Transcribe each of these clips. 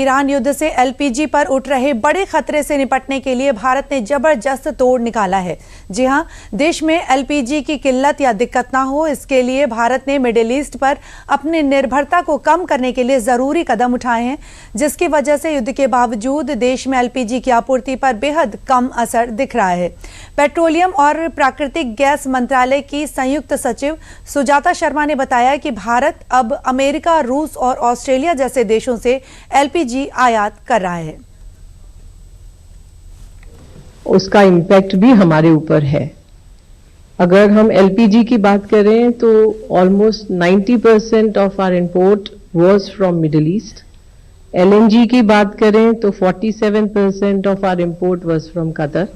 Iran युद्ध से LPG पर उठ रहे बड़े खतरे से निपटने के लिए भारत ने जबरदस्त तोड़ निकाला है। जी हां, देश में एलपीजी की किल्लत या दिक्कत ना हो, इसके लिए भारत ने मिडिल ईस्ट पर अपनी निर्भरता को कम करने के लिए जरूरी कदम उठाए हैं, जिसकी वजह से युद्ध के बावजूद देश में एलपीजी की आपूर्ति पर बेहद कम असर दिख रहा है। पेट्रोलियम और प्राकृतिक गैस मंत्रालय की संयुक्त सचिव सुजाता शर्मा ने बताया कि भारत अब अमेरिका, रूस और ऑस्ट्रेलिया जैसे देशों से एलपीजी आयात कर रहा है। उसका इम्पैक्ट भी हमारे ऊपर है। अगर हम एलपीजी की बात करें तो almost 90% of our import was from Middle East. LNG की बात करें तो 47% of our import was from Qatar.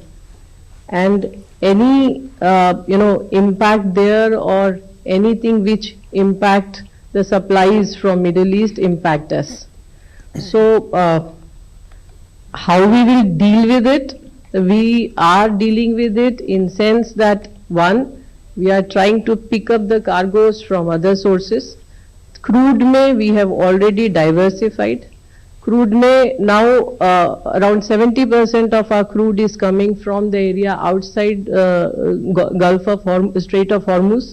And any impact there or anything which impact the supplies from Middle East impact us. So how we will deal with it? We are dealing with it in sense that one, we are trying to pick up the cargoes from other sources. Crude mein we have already diversified. Crude mein now around 70% of our crude is coming from the area outside Gulf of Strait of Hormuz.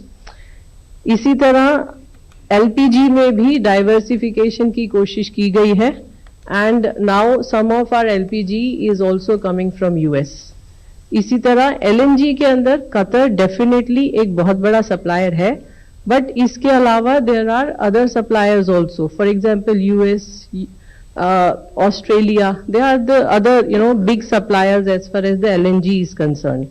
इसी तरह LPG में भी diversification की कोशिश की गई है and now some of our LPG is also coming from US. इसी तरह एलएनजी के अंदर कतर डेफिनेटली एक बहुत बड़ा सप्लायर है, बट इसके अलावा there are other suppliers also, for example US, Australia, they are the other big suppliers as far as the LNG is concerned.